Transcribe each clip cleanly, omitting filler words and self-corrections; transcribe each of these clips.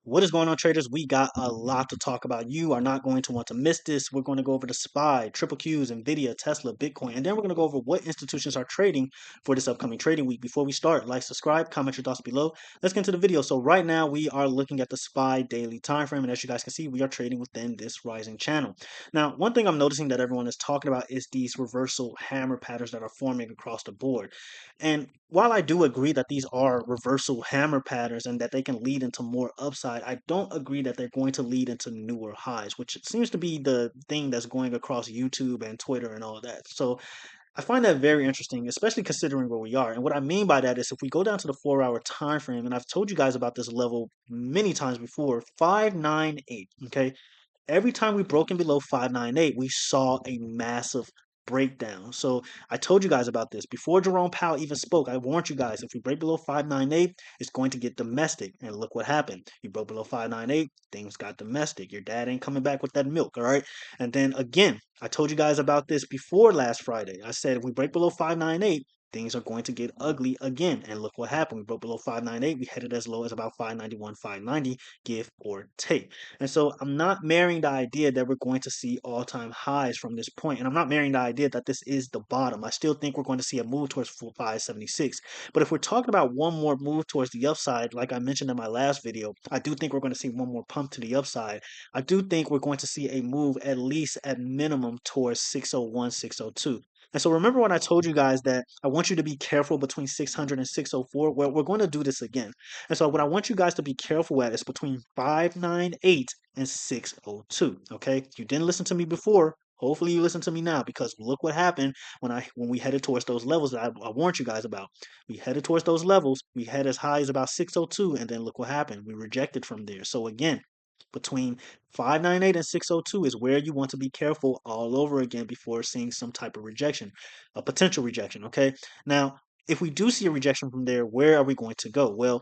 What is going on, traders? We got a lot to talk about. You are not going to want to miss this. We're going to go over the SPY, triple Qs, Nvidia, Tesla, Bitcoin, and then we're going to go over what institutions are trading for this upcoming trading week. Before we start, like, subscribe, comment your thoughts below. Let's get into the video. So right now we are looking at the SPY daily time frame, and as you guys can see, we are trading within this rising channel. Now, one thing I'm noticing that everyone is talking about is these reversal hammer patterns that are forming across the board. And while I do agree that these are reversal hammer patterns and that they can lead into more upside, I don't agree that they're going to lead into newer highs, which seems to be the thing that's going across YouTube and Twitter and all that. So I find that very interesting, especially considering where we are. And what I mean by that is if we go down to the 4 hour time frame, and I've told you guys about this level many times before, 598. Okay. Every time we broke in below 598, we saw a massive breakdown. So I told you guys about this before Jerome Powell even spoke. I warned you guys if we break below 598, it's going to get domestic. And look what happened. You broke below 598, things got domestic. Your dad ain't coming back with that milk, all right? And then again, I told you guys about this before last Friday. I said if we break below 598, things are going to get ugly again. And look what happened. We broke below 598. We headed as low as about 591, 590, give or take. And so I'm not marrying the idea that we're going to see all-time highs from this point. And I'm not marrying the idea that this is the bottom. I still think we're going to see a move towards 576. But if we're talking about one more move towards the upside, like I mentioned in my last video, I do think we're going to see one more pump to the upside. I do think we're going to see a move at least at minimum towards 601, 602. And so remember when I told you guys that I want you to be careful between 600 and 604? Well, we're going to do this again. And so what I want you guys to be careful at is between 598 and 602. Okay. If you didn't listen to me before, hopefully you listen to me now because look what happened when we headed towards those levels that I warned you guys about. We headed towards those levels. We had as high as about 602, and then look what happened. We rejected from there. So again, between 598 and 602 is where you want to be careful all over again before seeing some type of rejection, a potential rejection. Okay. Now, if we do see a rejection from there, where are we going to go? Well,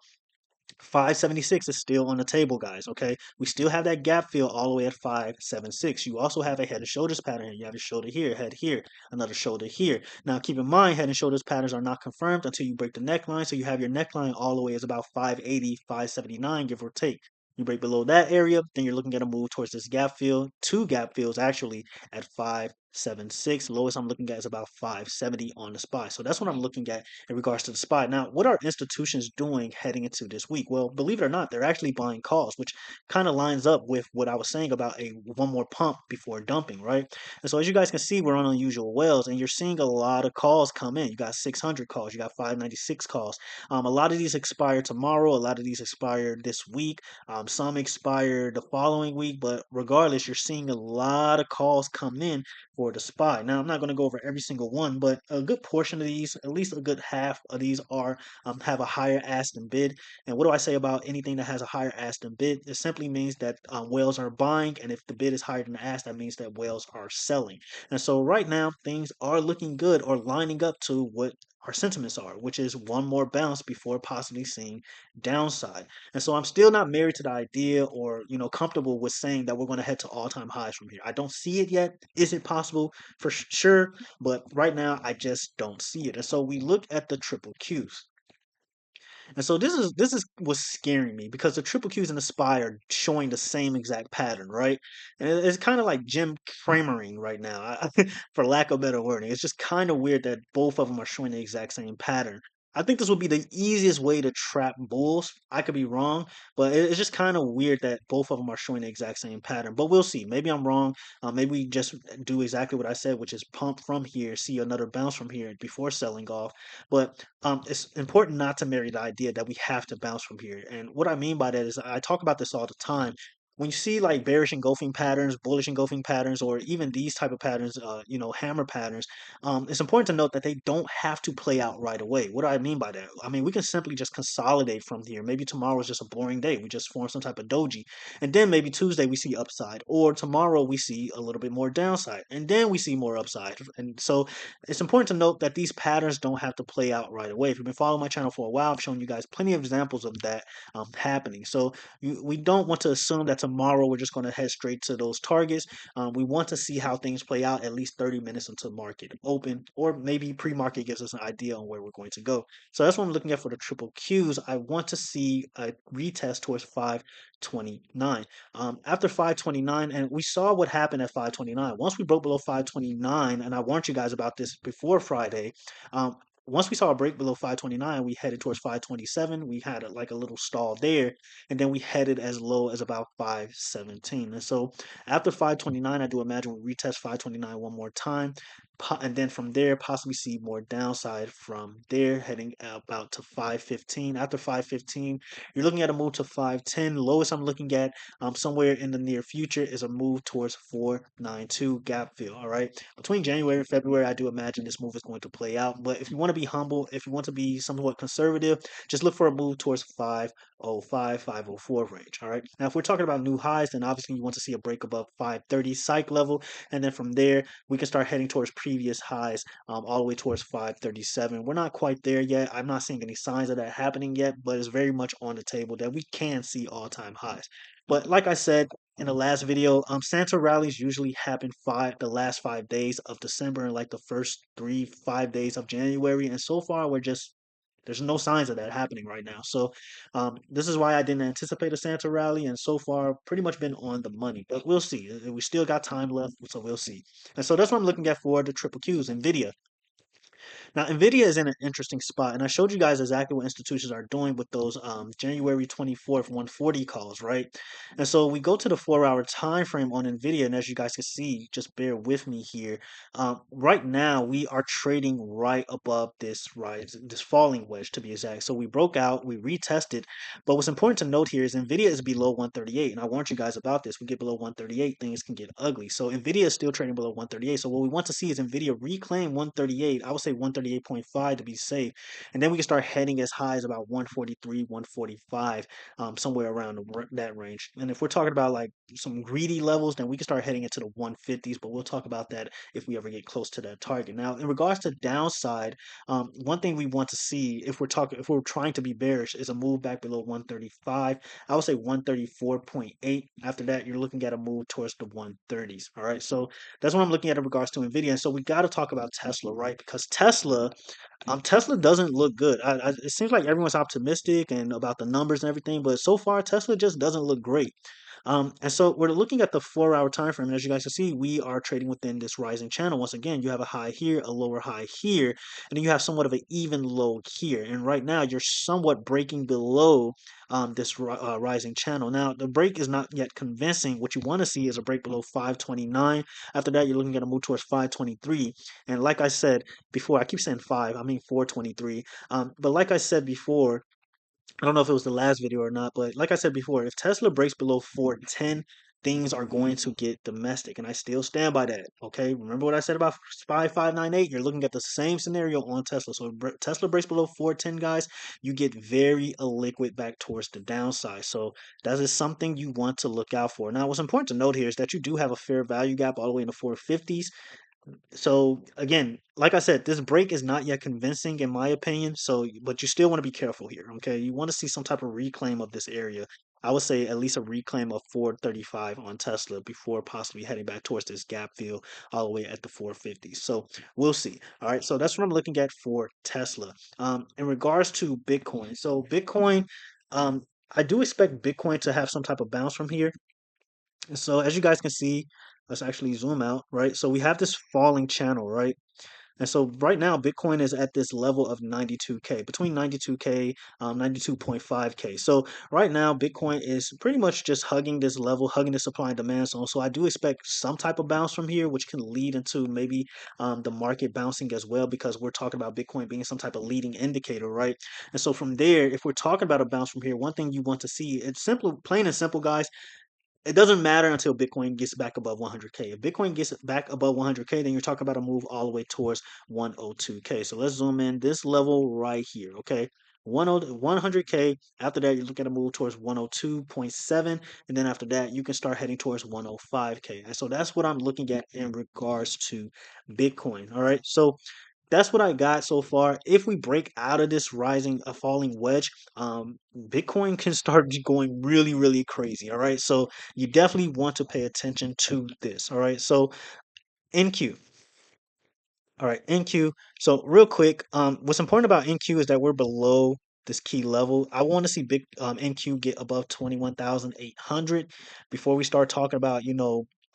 576 is still on the table, guys. Okay, we still have that gap fill all the way at 576. You also have a head and shoulders pattern here. You have a shoulder here, head here, another shoulder here. Now, keep in mind, head and shoulders patterns are not confirmed until you break the neckline. So you have your neckline all the way as about 580, 579, give or take. You break below that area, then you're looking at a move towards this gap fill. Two gap fills actually at 576. Lowest I'm looking at is about 570 on the SPY. So that's what I'm looking at in regards to the SPY. Now, what are institutions doing heading into this week? Well, believe it or not, they're actually buying calls, which kind of lines up with what I was saying about a one more pump before dumping, right? And so as you guys can see, we're on unusual wells, and you're seeing a lot of calls come in. You got 600 calls, you got 596 calls. A lot of these expire tomorrow, a lot of these expire this week. Some expire the following week, but regardless, you're seeing a lot of calls come in for the SPY. Now, I'm not going to go over every single one, but a good portion of these, at least a good half of these, are have a higher ask than bid. And what do I say about anything that has a higher ask than bid? It simply means that whales are buying, and if the bid is higher than the ask, that means that whales are selling. And so right now, things are looking good or lining up to what our sentiments are, which is one more bounce before possibly seeing downside. And so I'm still not married to the idea or, comfortable with saying that we're going to head to all-time highs from here. I don't see it yet. Is it possible? For sure, but right now I just don't see it. And so we look at the triple Qs. And so this is what's scaring me because the triple Qs and the SPY are showing the same exact pattern, right? And it's kind of like Jim Cramering right now, for lack of better wording. It's just kind of weird that both of them are showing the exact same pattern. I think this would be the easiest way to trap bulls. I could be wrong, but it's just kind of weird that both of them are showing the exact same pattern. But we'll see. Maybe I'm wrong. Maybe we just do exactly what I said, which is pump from here, see another bounce from here before selling off. But it's important not to marry the idea that we have to bounce from here. And what I mean by that is I talk about this all the time. When you see like bearish engulfing patterns, bullish engulfing patterns, or even these type of patterns, hammer patterns, it's important to note that they don't have to play out right away. What do I mean by that? I mean, we can simply just consolidate from here. Maybe tomorrow is just a boring day. We just form some type of doji. And then maybe Tuesday we see upside, or tomorrow we see a little bit more downside, and then we see more upside. And so it's important to note that these patterns don't have to play out right away. If you've been following my channel for a while, I've shown you guys plenty of examples of that happening. So we don't want to assume that tomorrow, we're just going to head straight to those targets. We want to see how things play out at least 30 minutes until market open, or maybe pre-market gives us an idea on where we're going to go. So that's what I'm looking at for the triple Qs. I want to see a retest towards 529. After 529, and we saw what happened at 529. Once we broke below 529, and I warned you guys about this before Friday. Once we saw a break below 529, we headed towards 527. We had like a little stall there, and then we headed as low as about 517. And so after 529, I do imagine we retest 529 one more time, and then from there possibly see more downside from there, heading about to 515. After 515, you're looking at a move to 510. Lowest I'm looking at somewhere in the near future is a move towards 492 gap fill. All right, between January and February, I do imagine this move is going to play out. But if you want to be humble, if you want to be somewhat conservative, just look for a move towards 505, 504 range. All right. Now, if we're talking about new highs, then obviously you want to see a break above 530 psych level. And then from there, we can start heading towards previous highs all the way towards 537. We're not quite there yet. I'm not seeing any signs of that happening yet, but it's very much on the table that we can see all-time highs. But like I said in the last video, Santa rallies usually happen the last 5 days of December and like the first 5 days of January. And so far, there's no signs of that happening right now. So this is why I didn't anticipate a Santa rally, and so far pretty much been on the money. But we'll see. We still got time left, so we'll see. And so that's what I'm looking at for the triple Qs. Nvidia. Now, Nvidia is in an interesting spot, and I showed you guys exactly what institutions are doing with those January 24th 140 calls, right? And so we go to the 4-hour time frame on Nvidia, and as you guys can see, just bear with me here. Right now, we are trading right above this falling wedge, to be exact. So we broke out, we retested, but what's important to note here is Nvidia is below 138, and I warned you guys about this. We get below 138, things can get ugly. So Nvidia is still trading below 138. So what we want to see is Nvidia reclaim 138. I would say 138.5 to be safe, and then we can start heading as high as about 143, 145, somewhere around that range. And if we're talking about like some greedy levels, then we can start heading into the 150s. But we'll talk about that if we ever get close to that target. Now, in regards to downside, one thing we want to see if we're trying to be bearish is a move back below 135. I would say 134.8. After that, you're looking at a move towards the 130s. All right, so that's what I'm looking at in regards to Nvidia. And so we got to talk about Tesla, right? Because Tesla doesn't look good. It seems like everyone's optimistic and about the numbers and everything, but so far Tesla just doesn't look great. And so we're looking at the 4-hour time frame, and as you guys can see, we are trading within this rising channel. Once again, you have a high here, a lower high here, and then you have somewhat of an even low here. And right now, you're somewhat breaking below this rising channel. Now, the break is not yet convincing. What you want to see is a break below 529. After that, you're looking at a move towards 523. And like I said before, I keep saying 5, I mean 423. But like I said before, I don't know if it was the last video or not, but like I said before, if Tesla breaks below 410, things are going to get domestic, and I still stand by that. Okay, remember what I said about 5598? You're looking at the same scenario on Tesla. So if Tesla breaks below 410, guys, you get very illiquid back towards the downside. So that is something you want to look out for. Now, what's important to note here is that you do have a fair value gap all the way in the 450s. So again, like I said, this break is not yet convincing in my opinion. So, but you still want to be careful here. Okay, you want to see some type of reclaim of this area. I would say at least a reclaim of 435 on Tesla before possibly heading back towards this gap fill all the way at the 450s. So we'll see. All right, so that's what I'm looking at for Tesla. In regards to Bitcoin, so Bitcoin, I do expect Bitcoin to have some type of bounce from here. And so as you guys can see, let's actually zoom out, right? So we have this falling channel, right? And so right now, Bitcoin is at this level of 92K, between 92K, 92.5K. So right now, Bitcoin is pretty much just hugging this level, hugging the supply and demand zone. So I do expect some type of bounce from here, which can lead into maybe the market bouncing as well, because we're talking about Bitcoin being some type of leading indicator, right? And so from there, if we're talking about a bounce from here, one thing you want to see, it's simple, plain and simple, guys, it doesn't matter until Bitcoin gets back above 100K. If Bitcoin gets back above 100K, then you're talking about a move all the way towards 102K. So let's zoom in this level right here, okay? 100K. After that, you look at a move towards 102.7, and then after that, you can start heading towards 105K. And so that's what I'm looking at in regards to Bitcoin. All right. So that's what I got so far. If we break out of this rising, falling wedge, Bitcoin can start going really, really crazy. All right, so you definitely want to pay attention to this. All right, so NQ. All right, NQ. So real quick, what's important about NQ is that we're below this key level. I want to see big NQ get above 21,800 before we start talking about,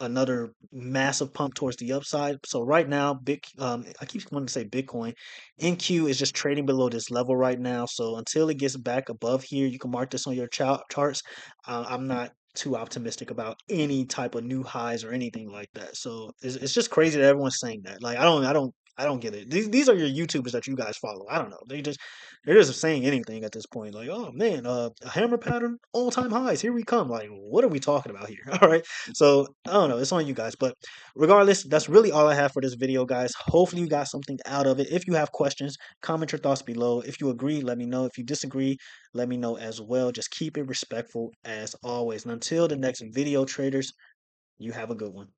another massive pump towards the upside. So right now, I keep wanting to say Bitcoin, NQ is just trading below this level right now. So until it gets back above here, you can mark this on your charts. I'm not too optimistic about any type of new highs or anything like that. So it's just crazy that everyone's saying that. Like I don't get it. These are your YouTubers that you guys follow. I don't know. They're just saying anything at this point. Like, oh man, a hammer pattern, all time highs. Here we come. Like, what are we talking about here? All right. So I don't know. It's on you guys. But regardless, that's really all I have for this video, guys. Hopefully you got something out of it. If you have questions, comment your thoughts below. If you agree, let me know. If you disagree, let me know as well. Just keep it respectful as always. And until the next video, traders, you have a good one.